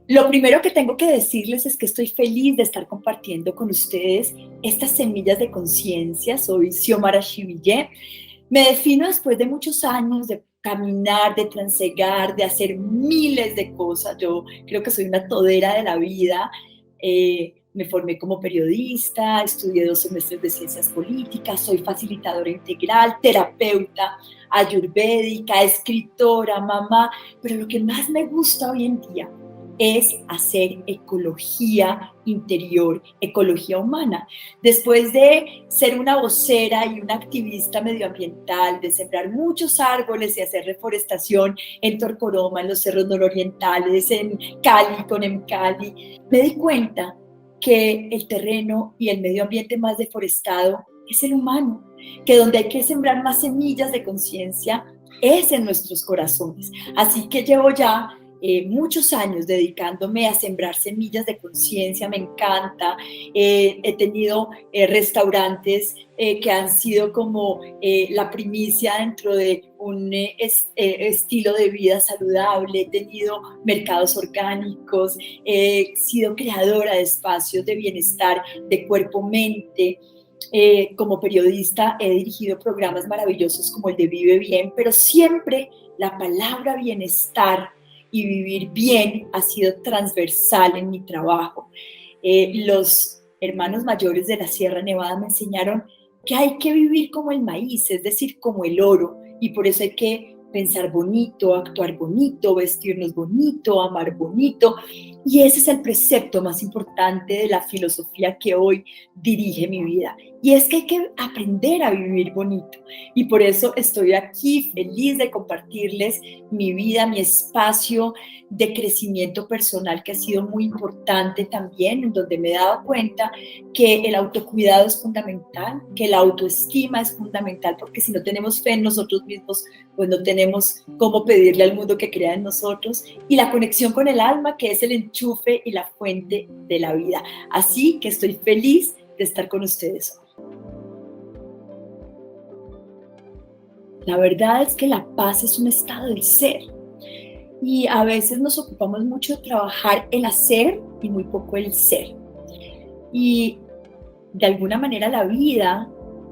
Lo primero que tengo que decirles es que estoy feliz de estar compartiendo con ustedes estas semillas de conciencia. Soy Xiomara Shiville. Me defino después de muchos años de caminar, de transegar, de hacer miles de cosas. Yo creo que soy una todera de la vida. Me formé como periodista, estudié 2 semestres de ciencias políticas, soy facilitadora integral, terapeuta ayurvédica, escritora, mamá, pero lo que más me gusta hoy en día es hacer ecología interior, ecología humana. Después de ser una vocera y una activista medioambiental, de sembrar muchos árboles y hacer reforestación en Torcoroma, en los cerros nororientales, en Cali, con Emcali, me di cuenta que el terreno y el medio ambiente más deforestado es el humano, que donde hay que sembrar más semillas de conciencia es en nuestros corazones. Así que llevo ya muchos años dedicándome a sembrar semillas de conciencia, me encanta. He tenido restaurantes que han sido como la primicia dentro de un estilo de vida saludable, he tenido mercados orgánicos, he sido creadora de espacios de bienestar de cuerpo-mente. Como periodista he dirigido programas maravillosos como el de Vive Bien, pero siempre la palabra bienestar y vivir bien ha sido transversal en mi trabajo. Los hermanos mayores de la Sierra Nevada me enseñaron que hay que vivir como el maíz, es decir, como el oro, y por eso hay que pensar bonito, actuar bonito, vestirnos bonito, amar bonito, y ese es el precepto más importante de la filosofía que hoy dirige mi vida, y es que hay que aprender a vivir bonito, y por eso estoy aquí feliz de compartirles mi vida, mi espacio de crecimiento personal que ha sido muy importante también, en donde me he dado cuenta que el autocuidado es fundamental, que la autoestima es fundamental, porque si no tenemos fe en nosotros mismos, pues no tenemos cómo pedirle al mundo que crea en nosotros, y la conexión con el alma, que es el enchufe y la fuente de la vida. Así que estoy feliz de estar con ustedes hoy. La verdad es que la paz es un estado del ser, y a veces nos ocupamos mucho de trabajar el hacer y muy poco el ser. Y de alguna manera la vida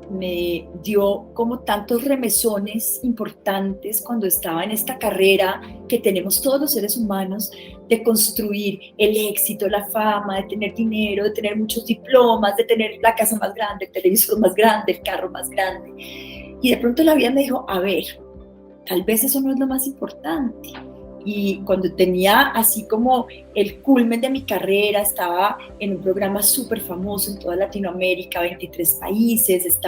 me dio como tantos remesones importantes cuando estaba en esta carrera que tenemos todos los seres humanos de construir el éxito, la fama, de tener dinero, de tener muchos diplomas, de tener la casa más grande, el televisor más grande, el carro más grande. Y de pronto la vida me dijo, a ver, tal vez eso no es lo más importante. Y cuando tenía así como el culmen de mi carrera, estaba en un programa súper famoso en toda Latinoamérica, 23 países,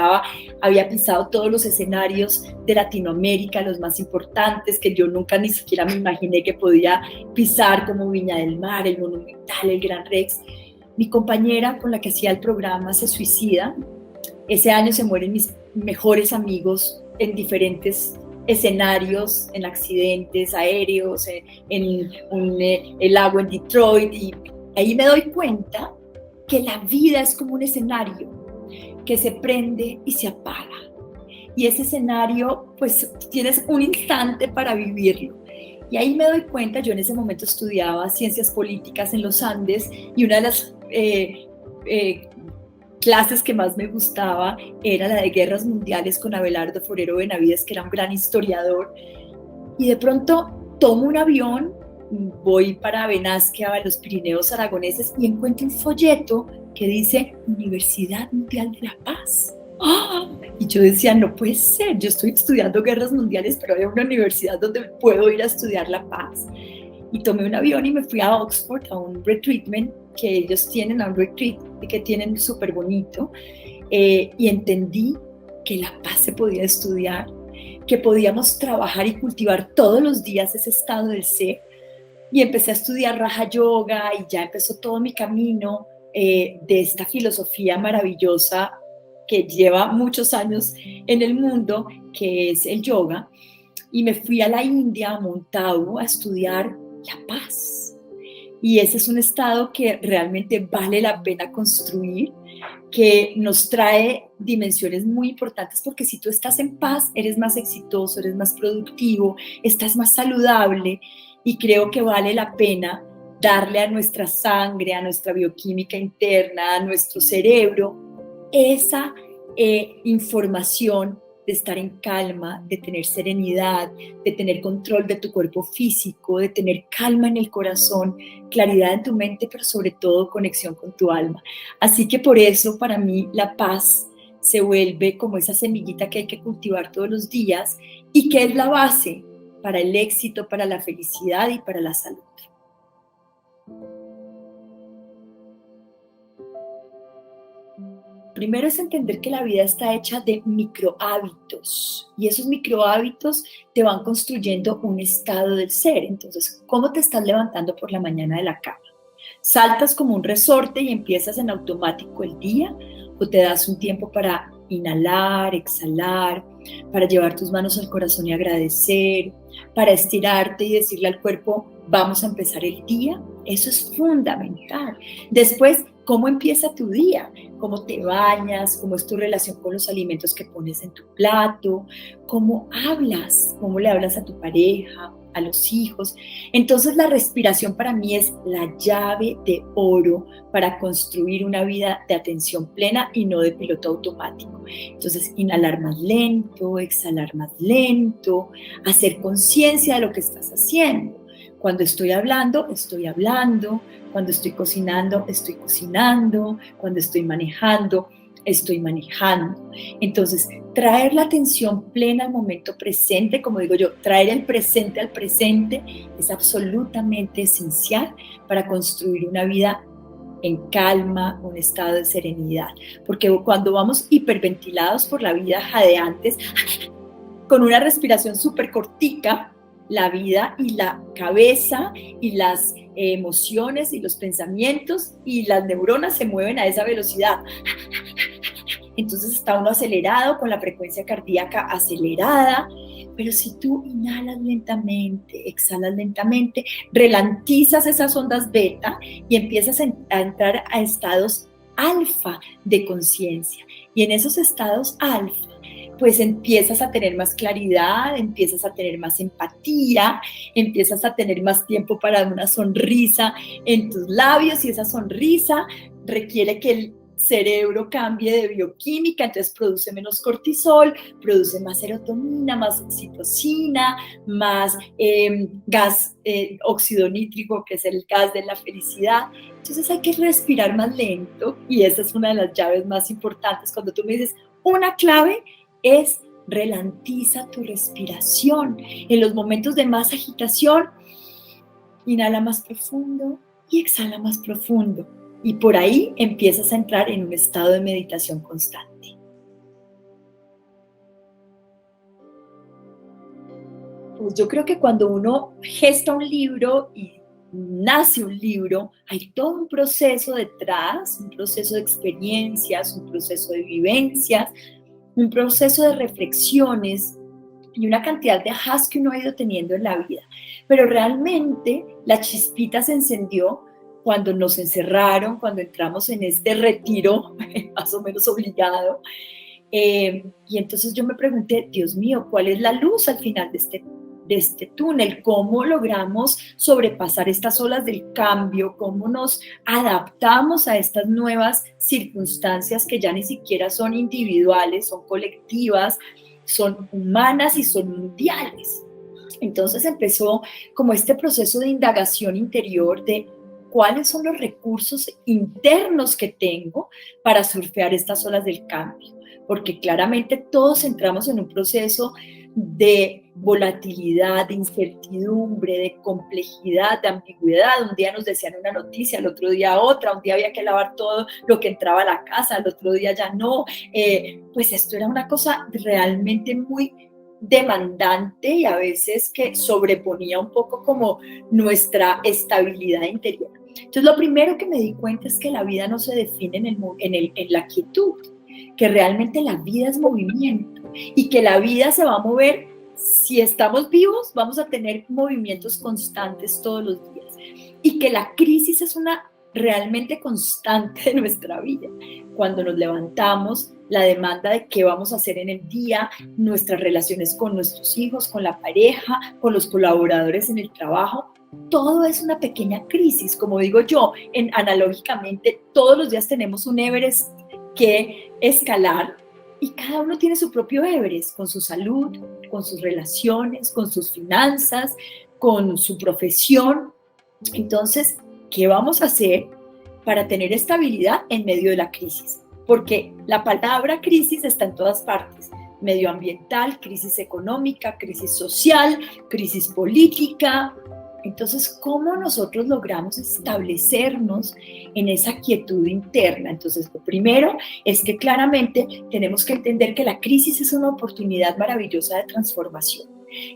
había pisado todos los escenarios de Latinoamérica, los más importantes, que yo nunca ni siquiera me imaginé que podía pisar, como Viña del Mar, el Monumental, el Gran Rex. Mi compañera con la que hacía el programa se suicida. Ese año se mueren mis mejores amigos en diferentes escenarios, en accidentes aéreos, el lago en Detroit, y ahí me doy cuenta que la vida es como un escenario que se prende y se apaga. Y ese escenario, pues tienes un instante para vivirlo. Y ahí me doy cuenta, yo en ese momento estudiaba ciencias políticas en los Andes, y una de las clases que más me gustaba era la de guerras mundiales con Abelardo Forero Benavides, que era un gran historiador. Y de pronto tomo un avión, voy para Benasque, a los Pirineos aragoneses, y encuentro un folleto que dice Universidad Mundial de la Paz. ¡Ah! Y yo decía, no puede ser, yo estoy estudiando guerras mundiales, pero hay una universidad donde puedo ir a estudiar la paz. Y tomé un avión y me fui a Oxford a un retreatment que ellos tienen, a un retreat que tienen súper bonito, y entendí que la paz se podía estudiar, que podíamos trabajar y cultivar todos los días ese estado del ser. Y empecé a estudiar Raja Yoga, y ya empezó todo mi camino de esta filosofía maravillosa que lleva muchos años en el mundo, que es el yoga. Y me fui a la India, a Montagu, a estudiar la paz. Y ese es un estado que realmente vale la pena construir, que nos trae dimensiones muy importantes, porque si tú estás en paz, eres más exitoso, eres más productivo, estás más saludable, y creo que vale la pena darle a nuestra sangre, a nuestra bioquímica interna, a nuestro cerebro, esa información de estar en calma, de tener serenidad, de tener control de tu cuerpo físico, de tener calma en el corazón, claridad en tu mente, pero sobre todo conexión con tu alma. Así que por eso para mí la paz se vuelve como esa semillita que hay que cultivar todos los días y que es la base para el éxito, para la felicidad y para la salud. Primero es entender que la vida está hecha de microhábitos y esos microhábitos te van construyendo un estado del ser. Entonces, ¿cómo te estás levantando por la mañana de la cama? ¿Saltas como un resorte y empiezas en automático el día? ¿O te das un tiempo para inhalar, exhalar, para llevar tus manos al corazón y agradecer, para estirarte y decirle al cuerpo, vamos a empezar el día? Eso es fundamental. Después, ¿cómo empieza tu día? ¿Cómo te bañas? ¿Cómo es tu relación con los alimentos que pones en tu plato? ¿Cómo hablas? ¿Cómo le hablas a tu pareja, a los hijos? Entonces la respiración para mí es la llave de oro para construir una vida de atención plena y no de piloto automático. Entonces inhalar más lento, exhalar más lento, hacer conciencia de lo que estás haciendo. Cuando estoy hablando, estoy hablando. Cuando estoy cocinando, estoy cocinando. Cuando estoy manejando, estoy manejando. Entonces, traer la atención plena al momento presente, como digo yo, traer el presente al presente es absolutamente esencial para construir una vida en calma, un estado de serenidad. Porque cuando vamos hiperventilados por la vida, jadeantes, con una respiración súper cortica, la vida y la cabeza y las emociones y los pensamientos y las neuronas se mueven a esa velocidad. Entonces está uno acelerado, con la frecuencia cardíaca acelerada, pero si tú inhalas lentamente, exhalas lentamente, ralentizas esas ondas beta y empiezas a entrar a estados alfa de conciencia. Y en esos estados alfa, pues empiezas a tener más claridad, empiezas a tener más empatía, empiezas a tener más tiempo para una sonrisa en tus labios y esa sonrisa requiere que el cerebro cambie de bioquímica, entonces produce menos cortisol, produce más serotonina, más oxitocina, más gas óxido nítrico, que es el gas de la felicidad. Entonces hay que respirar más lento y esa es una de las llaves más importantes. Cuando tú me dices una clave es ralentiza tu respiración. En los momentos de más agitación, inhala más profundo y exhala más profundo. Y por ahí empiezas a entrar en un estado de meditación constante. Pues yo creo que cuando uno gesta un libro y nace un libro, hay todo un proceso detrás, un proceso de experiencias, un proceso de vivencias, un proceso de reflexiones y una cantidad de ajás que uno ha ido teniendo en la vida. Pero realmente la chispita se encendió cuando nos encerraron, cuando entramos en este retiro más o menos obligado. Y entonces yo me pregunté, Dios mío, ¿cuál es la luz al final de este túnel? ¿Cómo logramos sobrepasar estas olas del cambio? ¿Cómo nos adaptamos a estas nuevas circunstancias que ya ni siquiera son individuales, son colectivas, son humanas y son mundiales? Entonces empezó como este proceso de indagación interior de cuáles son los recursos internos que tengo para surfear estas olas del cambio, porque claramente todos entramos en un proceso de volatilidad, de incertidumbre, de complejidad, de ambigüedad. Un día nos decían una noticia, al otro día otra, un día había que lavar todo lo que entraba a la casa, al otro día ya no. Pues esto era una cosa realmente muy demandante y a veces que sobreponía un poco como nuestra estabilidad interior. Entonces lo primero que me di cuenta es que la vida no se define en la quietud, que realmente la vida es movimiento y que la vida se va a mover. Si estamos vivos, vamos a tener movimientos constantes todos los días y que la crisis es una realmente constante de nuestra vida. Cuando nos levantamos, la demanda de qué vamos a hacer en el día, nuestras relaciones con nuestros hijos, con la pareja, con los colaboradores en el trabajo, todo es una pequeña crisis, como digo yo, analógicamente, todos los días tenemos un Everest que escalar y cada uno tiene su propio Everest, con su salud, con sus relaciones, con sus finanzas, con su profesión. Entonces, ¿qué vamos a hacer para tener estabilidad en medio de la crisis? Porque la palabra crisis está en todas partes: medioambiental, crisis económica, crisis social, crisis política. Entonces, ¿cómo nosotros logramos establecernos en esa quietud interna? Entonces, lo primero es que claramente tenemos que entender que la crisis es una oportunidad maravillosa de transformación,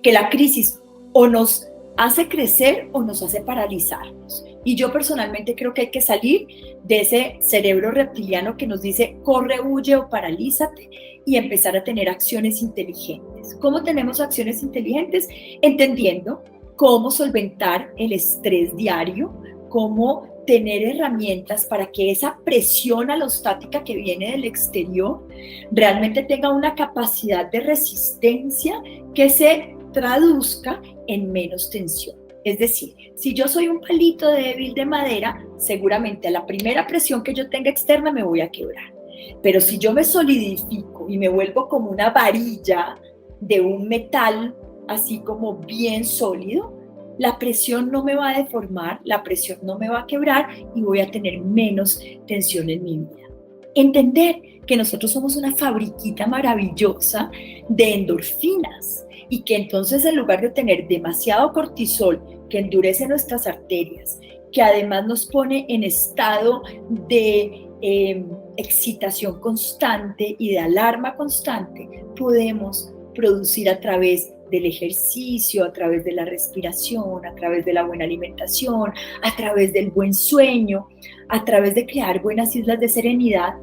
que la crisis o nos hace crecer o nos hace paralizarnos. Y yo personalmente creo que hay que salir de ese cerebro reptiliano que nos dice corre, huye o paralízate y empezar a tener acciones inteligentes. ¿Cómo tenemos acciones inteligentes? Entendiendo cómo solventar el estrés diario, cómo tener herramientas para que esa presión alostática que viene del exterior realmente tenga una capacidad de resistencia que se traduzca en menos tensión. Es decir, si yo soy un palito débil de madera, seguramente a la primera presión que yo tenga externa me voy a quebrar. Pero si yo me solidifico y me vuelvo como una varilla de un metal así como bien sólido, la presión no me va a deformar, la presión no me va a quebrar y voy a tener menos tensión en mi vida. Entender que nosotros somos una fabriquita maravillosa de endorfinas y que entonces en lugar de tener demasiado cortisol que endurece nuestras arterias, que además nos pone en estado de excitación constante y de alarma constante, podemos producir a través del ejercicio, a través de la respiración, a través de la buena alimentación, a través del buen sueño, a través de crear buenas islas de serenidad,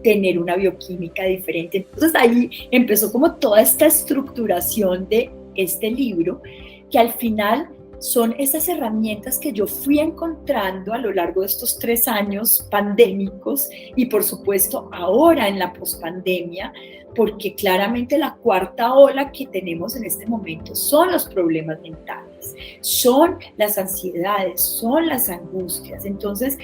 tener una bioquímica diferente. Entonces ahí empezó como toda esta estructuración de este libro, que al final son esas herramientas que yo fui encontrando a lo largo de estos 3 años pandémicos y por supuesto ahora en la pospandemia, porque claramente la cuarta ola que tenemos en este momento son los problemas mentales, son las ansiedades, son las angustias. Entonces,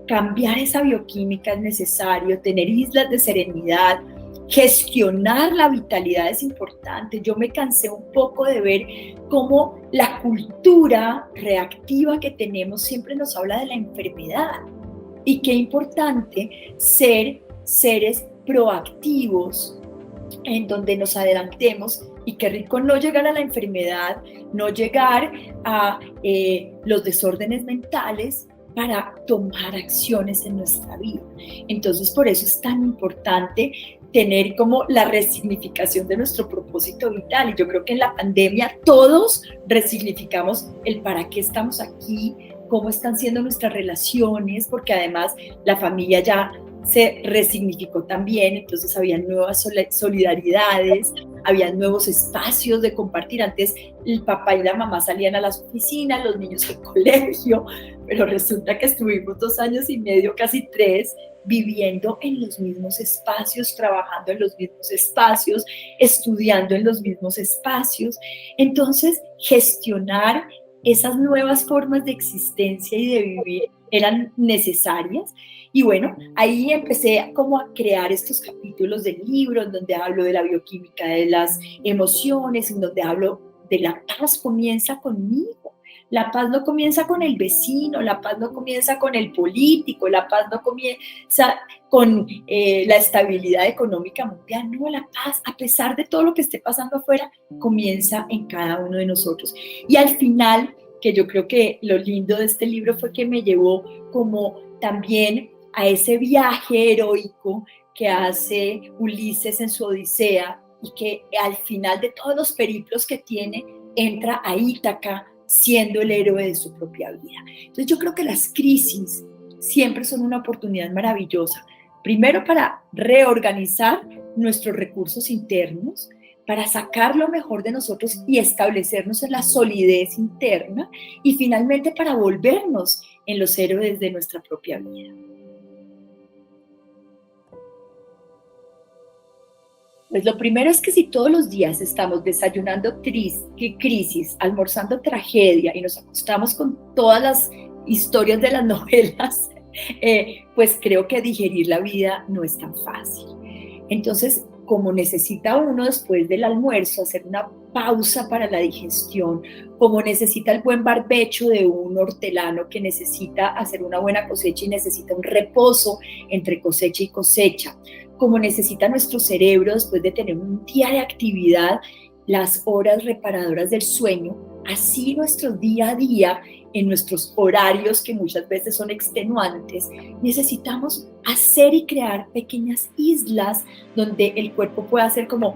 cambiar esa bioquímica es necesario, tener islas de serenidad, gestionar la vitalidad es importante. Yo me cansé un poco de ver cómo la cultura reactiva que tenemos siempre nos habla de la enfermedad y qué importante ser seres proactivos en donde nos adelantemos y qué rico no llegar a la enfermedad, no llegar a los desórdenes mentales para tomar acciones en nuestra vida. Entonces, por eso es tan importante tener como la resignificación de nuestro propósito vital. Y yo creo que en la pandemia todos resignificamos el para qué estamos aquí, cómo están siendo nuestras relaciones, porque además la familia ya se resignificó también, entonces había nuevas solidaridades, había nuevos espacios de compartir. Antes el papá y la mamá salían a las oficinas, los niños al colegio, pero resulta que estuvimos 2 años y medio, casi 3, viviendo en los mismos espacios, trabajando en los mismos espacios, estudiando en los mismos espacios. Entonces, gestionar esas nuevas formas de existencia y de vivir eran necesarias. Y bueno, ahí empecé como a crear estos capítulos del libro en donde hablo de la bioquímica de las emociones, en donde hablo de la paz comienza conmigo. La paz no comienza con el vecino, la paz no comienza con el político, la paz no comienza con la estabilidad económica mundial. No, la paz, a pesar de todo lo que esté pasando afuera, comienza en cada uno de nosotros. Y al final, que yo creo que lo lindo de este libro fue que me llevó como también a ese viaje heroico que hace Ulises en su Odisea y que al final de todos los periplos que tiene, entra a Ítaca siendo el héroe de su propia vida. Entonces yo creo que las crisis siempre son una oportunidad maravillosa, primero para reorganizar nuestros recursos internos, para sacar lo mejor de nosotros y establecernos en la solidez interna, y finalmente para volvernos en los héroes de nuestra propia vida. Pues lo primero es que si todos los días estamos desayunando crisis, almorzando tragedia y nos acostamos con todas las historias de las novelas, pues creo que digerir la vida no es tan fácil. Entonces, como necesita uno después del almuerzo hacer una pausa para la digestión, como necesita el buen barbecho de un hortelano que necesita hacer una buena cosecha y necesita un reposo entre cosecha y cosecha, como necesita nuestro cerebro después de tener un día de actividad, las horas reparadoras del sueño, así nuestro día a día, en nuestros horarios que muchas veces son extenuantes, necesitamos hacer y crear pequeñas islas donde el cuerpo pueda hacer como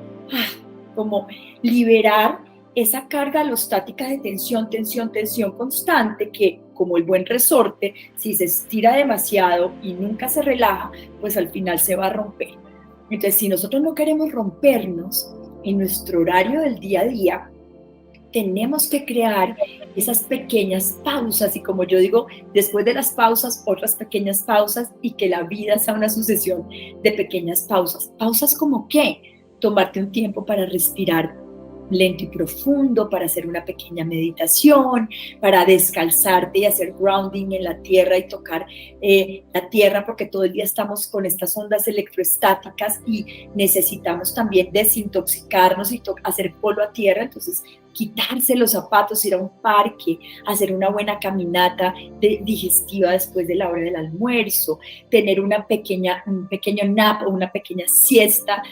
liberar esa carga alostática de tensión, tensión, tensión constante que, como el buen resorte, si se estira demasiado y nunca se relaja, pues al final se va a romper. Entonces, si nosotros no queremos rompernos en nuestro horario del día a día, tenemos que crear esas pequeñas pausas y, como yo digo, después de las pausas, otras pequeñas pausas, y que la vida sea una sucesión de pequeñas pausas. ¿Pausas como qué? Tomarte un tiempo para respirar lento y profundo, para hacer una pequeña meditación, para descalzarte y hacer grounding en la tierra y tocar la tierra, porque todo el día estamos con estas ondas electroestáticas y necesitamos también desintoxicarnos y hacer polvo a tierra. Entonces, quitarse los zapatos, ir a un parque, hacer una buena caminata digestiva después de la hora del almuerzo, tener un pequeño nap o una pequeña siesta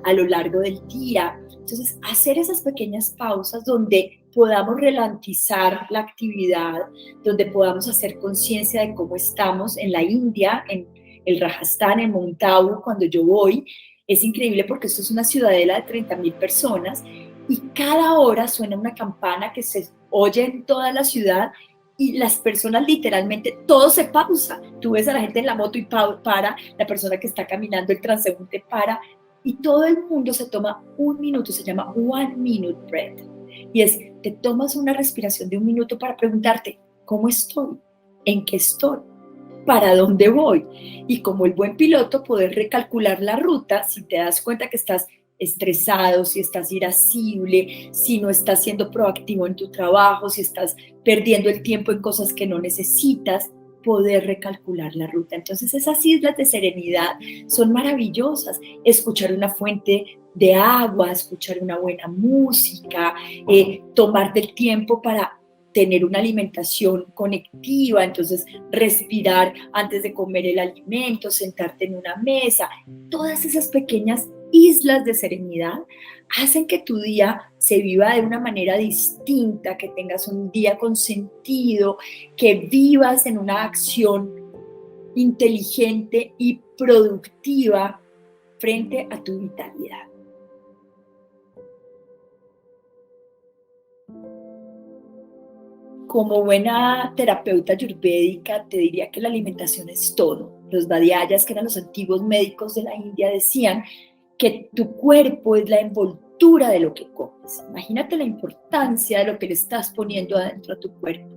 a lo largo del día. Entonces, hacer esas pequeñas pausas donde podamos ralentizar la actividad, donde podamos hacer conciencia de cómo estamos en la India, en el Rajasthan, en Mount Abu, cuando yo voy. Es increíble porque esto es una ciudadela de 30,000 personas y cada hora suena una campana que se oye en toda la ciudad y las personas literalmente, todo se pausa. Tú ves a la gente en la moto y para, la persona que está caminando, el transeúnte para, y todo el mundo se toma un minuto, se llama One Minute Breath. Y te tomas una respiración de un minuto para preguntarte, ¿cómo estoy? ¿En qué estoy? ¿Para dónde voy? Y como el buen piloto, poder recalcular la ruta si te das cuenta que estás estresado, si estás irascible, si no estás siendo proactivo en tu trabajo, si estás perdiendo el tiempo en cosas que no necesitas, poder recalcular la ruta. Entonces, esas islas de serenidad son maravillosas. Escuchar una fuente de agua, escuchar una buena música, tomarte el tiempo para tener una alimentación conectiva, entonces respirar antes de comer el alimento, sentarte en una mesa. Todas esas pequeñas islas de serenidad hacen que tu día se viva de una manera distinta, que tengas un día con sentido, que vivas en una acción inteligente y productiva frente a tu vitalidad. Como buena terapeuta ayurvédica, te diría que la alimentación es todo. Los Vaidyas, que eran los antiguos médicos de la India, decían que tu cuerpo es la envoltura de lo que comes. Imagínate la importancia de lo que le estás poniendo adentro a tu cuerpo.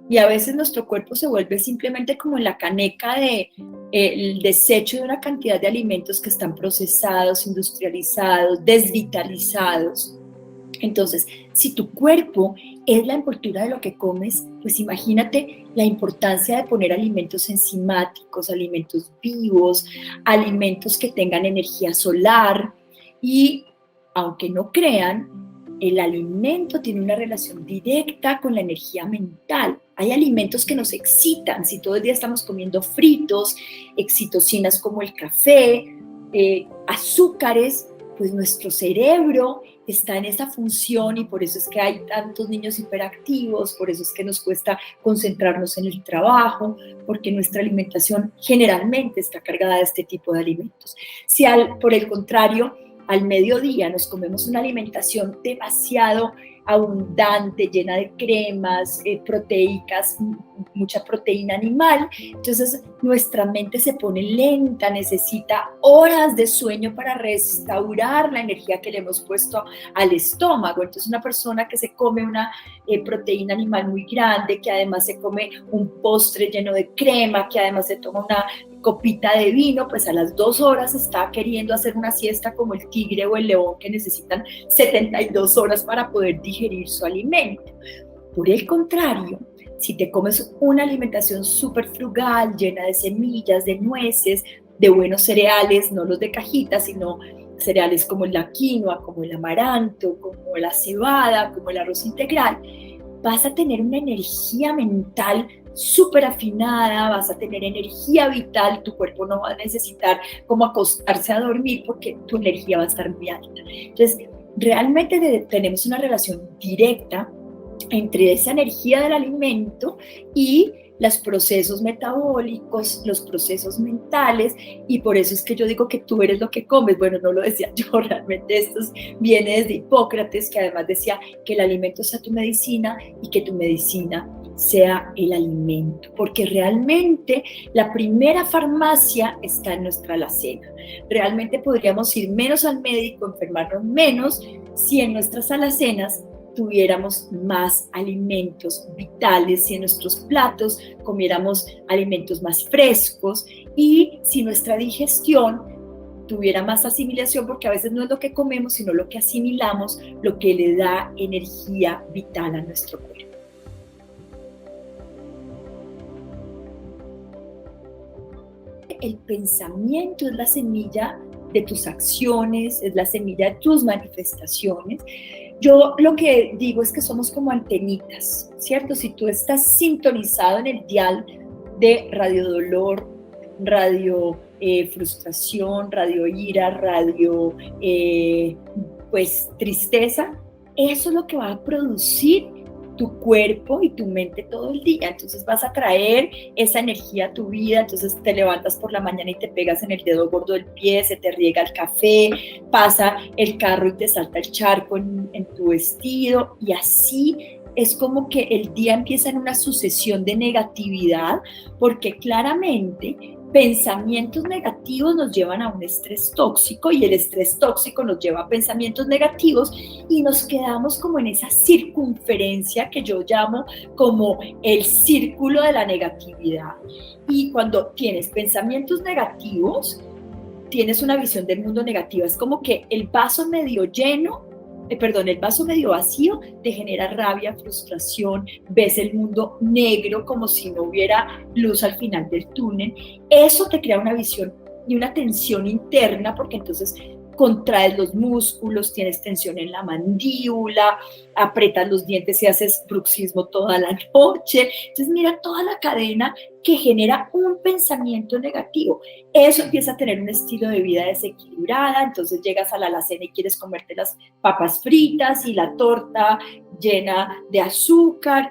Y a veces nuestro cuerpo se vuelve simplemente como en la caneca el desecho de una cantidad de alimentos que están procesados, industrializados, desvitalizados. Entonces, si tu cuerpo es la envoltura de lo que comes, pues imagínate la importancia de poner alimentos enzimáticos, alimentos vivos, alimentos que tengan energía solar. Y aunque no crean, el alimento tiene una relación directa con la energía mental. Hay alimentos que nos excitan. Si todo el día estamos comiendo fritos, excitocinas como el café, azúcares, pues nuestro cerebro está en esa función y por eso es que hay tantos niños hiperactivos, por eso es que nos cuesta concentrarnos en el trabajo, porque nuestra alimentación generalmente está cargada de este tipo de alimentos. Si por el contrario, al mediodía nos comemos una alimentación demasiado abundante, llena de cremas, proteicas, mucha proteína animal, entonces nuestra mente se pone lenta, necesita horas de sueño para restaurar la energía que le hemos puesto al estómago. Entonces una persona que se come una proteína animal muy grande, que además se come un postre lleno de crema, que además se toma una copita de vino, pues a las 2 horas está queriendo hacer una siesta como el tigre o el león, que necesitan 72 horas para poder digerir su alimento. Por el contrario, Si te comes una alimentación súper frugal, llena de semillas, de nueces, de buenos cereales, no los de cajita, sino cereales como la quinoa, como el amaranto, como la cebada, como el arroz integral, vas a tener una energía mental súper afinada, vas a tener energía vital, tu cuerpo no va a necesitar como acostarse a dormir porque tu energía va a estar muy alta. Entonces, realmente tenemos una relación directa entre esa energía del alimento y los procesos metabólicos, los procesos mentales, y por eso es que yo digo que tú eres lo que comes. Bueno, no lo decía yo, realmente esto viene desde Hipócrates, que además decía que el alimento sea tu medicina y que tu medicina sea el alimento, porque realmente la primera farmacia está en nuestra alacena. Realmente podríamos ir menos al médico, enfermarnos menos, si en nuestras alacenas tuviéramos más alimentos vitales, si en nuestros platos comiéramos alimentos más frescos y si nuestra digestión tuviera más asimilación, porque a veces no es lo que comemos, sino lo que asimilamos, lo que le da energía vital a nuestro cuerpo. El pensamiento es la semilla de tus acciones, es la semilla de tus manifestaciones. Yo lo que digo es que somos como antenitas, ¿cierto? Si tú estás sintonizado en el dial de radio dolor, radio frustración, radio ira, radio pues tristeza, eso es lo que va a producir tu cuerpo y tu mente todo el día. Entonces vas a traer esa energía a tu vida. Entonces te levantas por la mañana y te pegas en el dedo gordo del pie, se te riega el café, pasa el carro y te salta el charco en tu vestido, y así es como que el día empieza en una sucesión de negatividad, porque claramente pensamientos negativos nos llevan a un estrés tóxico y el estrés tóxico nos lleva a pensamientos negativos y nos quedamos como en esa circunferencia que yo llamo como el círculo de la negatividad. Y cuando tienes pensamientos negativos, tienes una visión del mundo negativa. Es como que el vaso medio lleno, el vaso medio vacío te genera rabia, frustración, ves el mundo negro como si no hubiera luz al final del túnel. Eso te crea una visión y una tensión interna, porque entonces contraes los músculos, tienes tensión en la mandíbula, aprietas los dientes y haces bruxismo toda la noche. Entonces mira toda la cadena que genera un pensamiento negativo. Eso empieza a tener un estilo de vida desequilibrada, entonces llegas a la alacena y quieres comerte las papas fritas y la torta llena de azúcar.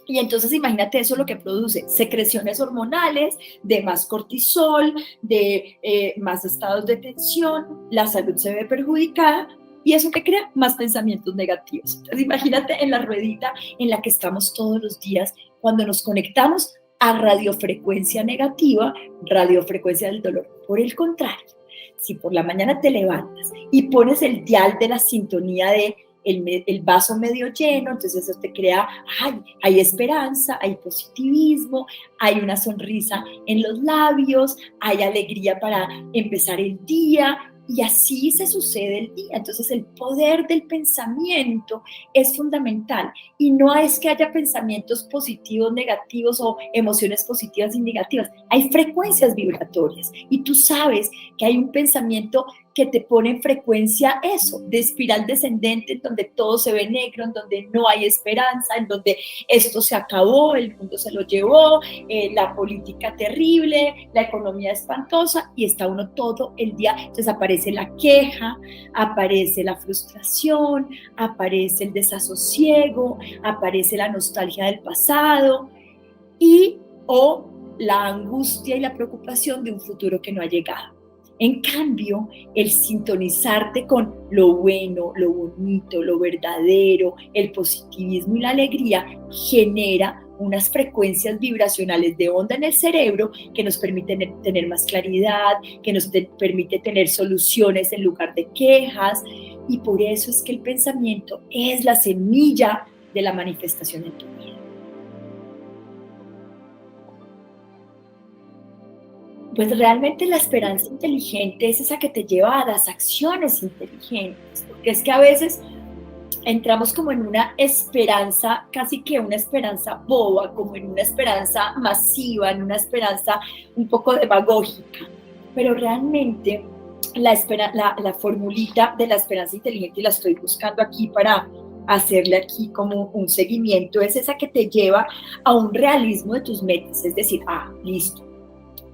Y entonces imagínate eso lo que produce, secreciones hormonales, de más cortisol, de más estados de tensión, la salud se ve perjudicada y eso que crea más pensamientos negativos. Entonces imagínate en la ruedita en la que estamos todos los días cuando nos conectamos a radiofrecuencia negativa, radiofrecuencia del dolor. Por el contrario, si por la mañana te levantas y pones el dial de la sintonía de el vaso medio lleno, entonces eso te crea, hay esperanza, hay positivismo, hay una sonrisa en los labios, hay alegría para empezar el día, y así se sucede el día. Entonces el poder del pensamiento es fundamental, y no es que haya pensamientos positivos, negativos o emociones positivas y negativas, hay frecuencias vibratorias, y tú sabes que hay un pensamiento que te pone en frecuencia eso, de espiral descendente, en donde todo se ve negro, en donde no hay esperanza, en donde esto se acabó, el mundo se lo llevó, la política terrible, la economía espantosa, y está uno todo el día. Entonces aparece la queja, aparece la frustración, aparece el desasosiego, aparece la nostalgia del pasado y o la angustia y la preocupación de un futuro que no ha llegado. En cambio, el sintonizarte con lo bueno, lo bonito, lo verdadero, el positivismo y la alegría genera unas frecuencias vibracionales de onda en el cerebro que nos permiten tener más claridad, que nos permite tener soluciones en lugar de quejas, y por eso es que el pensamiento es la semilla de la manifestación en tu vida. Pues realmente la esperanza inteligente es esa que te lleva a las acciones inteligentes, porque es que a veces entramos como en una esperanza, casi que una esperanza boba, como en una esperanza masiva, en una esperanza un poco demagógica, pero realmente la formulita de la esperanza inteligente, y la estoy buscando aquí para hacerle aquí como un seguimiento, es esa que te lleva a un realismo de tus metas, es decir, listo,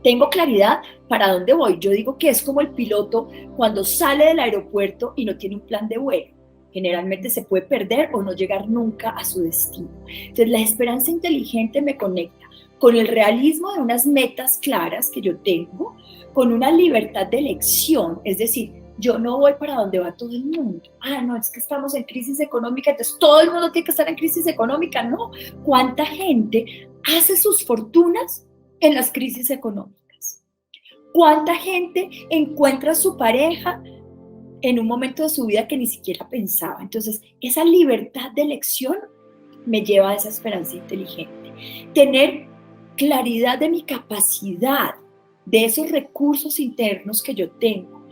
tengo claridad para dónde voy. Yo digo que es como el piloto cuando sale del aeropuerto y no tiene un plan de vuelo. Generalmente se puede perder o no llegar nunca a su destino. Entonces, la esperanza inteligente me conecta con el realismo de unas metas claras que yo tengo, con una libertad de elección, es decir, yo no voy para donde va todo el mundo. No, es que estamos en crisis económica, entonces todo el mundo tiene que estar en crisis económica. No, ¿cuánta gente hace sus fortunas en las crisis económicas? ¿Cuánta gente encuentra a su pareja en un momento de su vida que ni siquiera pensaba? Entonces, esa libertad de elección me lleva a esa esperanza inteligente. Tener claridad de mi capacidad, de esos recursos internos que yo tengo.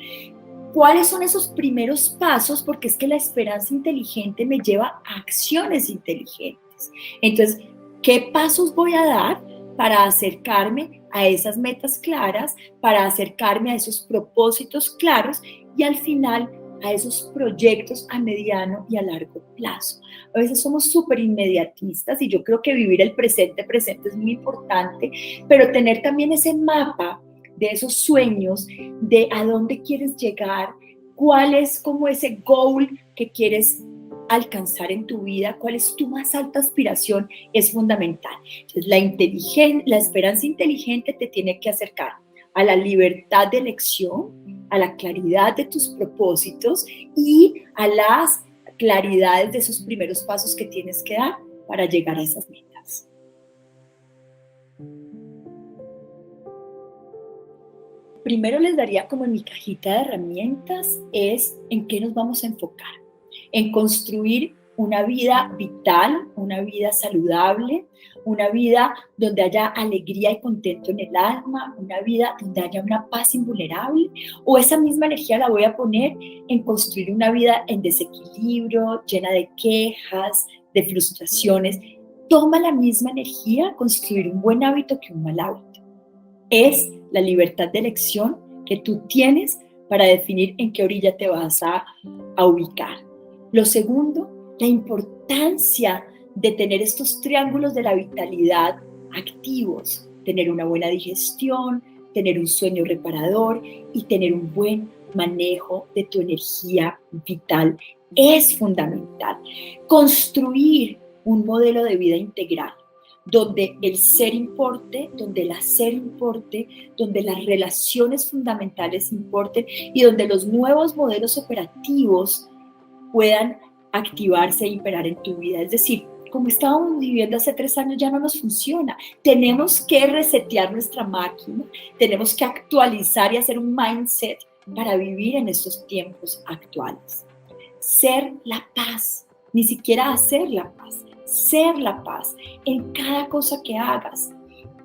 ¿Cuáles son esos primeros pasos? Porque es que la esperanza inteligente me lleva a acciones inteligentes. Entonces, ¿qué pasos voy a dar para acercarme a esas metas claras, para acercarme a esos propósitos claros y al final a esos proyectos a mediano y a largo plazo? A veces somos súper inmediatistas y yo creo que vivir el presente es muy importante, pero tener también ese mapa de esos sueños, de a dónde quieres llegar, cuál es como ese goal que quieres alcanzar en tu vida, cuál es tu más alta aspiración, es fundamental. Entonces, la esperanza inteligente te tiene que acercar a la libertad de elección, a la claridad de tus propósitos y a las claridades de esos primeros pasos que tienes que dar para llegar a esas metas. Primero les daría como en mi cajita de herramientas es en qué nos vamos a enfocar. En construir una vida vital, una vida saludable, una vida donde haya alegría y contento en el alma, una vida donde haya una paz invulnerable, o esa misma energía la voy a poner en construir una vida en desequilibrio, llena de quejas, de frustraciones. Toma la misma energía construir un buen hábito que un mal hábito. Es la libertad de elección que tú tienes para definir en qué orilla te vas a ubicar. Lo segundo, la importancia de tener estos triángulos de la vitalidad activos, tener una buena digestión, tener un sueño reparador y tener un buen manejo de tu energía vital es fundamental. Construir un modelo de vida integral, donde el ser importe, donde el hacer importe, donde las relaciones fundamentales importen y donde los nuevos modelos operativos puedan activarse e imperar en tu vida. Es decir, como estábamos viviendo hace 3 años ya no nos funciona. Tenemos que resetear nuestra máquina, tenemos que actualizar y hacer un mindset para vivir en estos tiempos actuales. Ser la paz, ni siquiera hacer la paz. Ser la paz en cada cosa que hagas,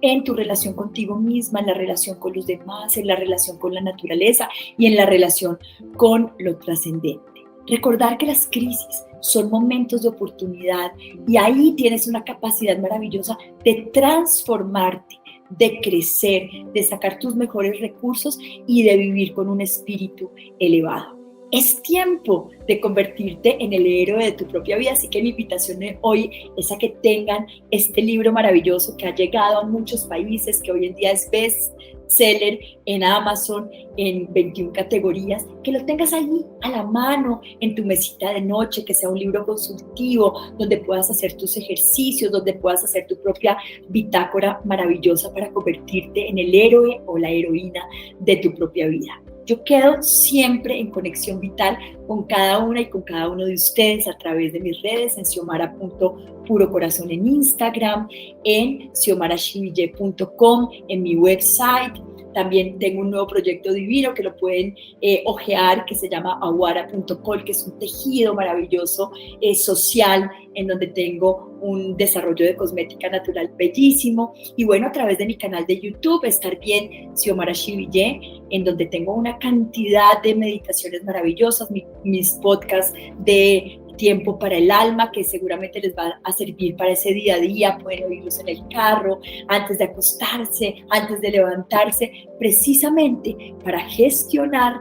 en tu relación contigo misma, en la relación con los demás, en la relación con la naturaleza y en la relación con lo trascendente. Recordar que las crisis son momentos de oportunidad y ahí tienes una capacidad maravillosa de transformarte, de crecer, de sacar tus mejores recursos y de vivir con un espíritu elevado. Es tiempo de convertirte en el héroe de tu propia vida, así que mi invitación hoy es a que tengan este libro maravilloso que ha llegado a muchos países, que hoy en día es bestseller en Amazon en 21 categorías, que lo tengas ahí a la mano en tu mesita de noche, que sea un libro consultivo donde puedas hacer tus ejercicios, donde puedas hacer tu propia bitácora maravillosa para convertirte en el héroe o la heroína de tu propia vida. Yo quedo siempre en conexión vital con cada una y con cada uno de ustedes a través de mis redes, en xiomara.purocorazón en Instagram, en xiomarashiville.com, en mi website. También tengo un nuevo proyecto divino que lo pueden ojear, que se llama aguara.col, que es un tejido maravilloso social en donde tengo un desarrollo de cosmética natural bellísimo. Y bueno, a través de mi canal de YouTube, Estar Bien, Xiomara Shiville, en donde tengo una cantidad de meditaciones maravillosas, mis podcasts de tiempo para el alma, que seguramente les va a servir para ese día a día. Pueden oírlos en el carro, antes de acostarse, antes de levantarse, precisamente para gestionar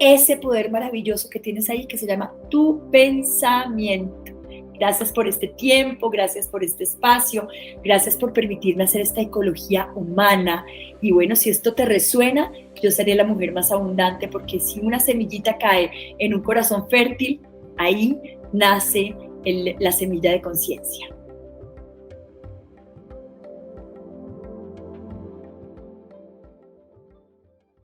ese poder maravilloso que tienes ahí, que se llama tu pensamiento. Gracias por este tiempo, gracias por este espacio, gracias por permitirme hacer esta ecología humana. Y bueno, si esto te resuena, yo seré la mujer más abundante, porque si una semillita cae en un corazón fértil, ahí nace la semilla de conciencia.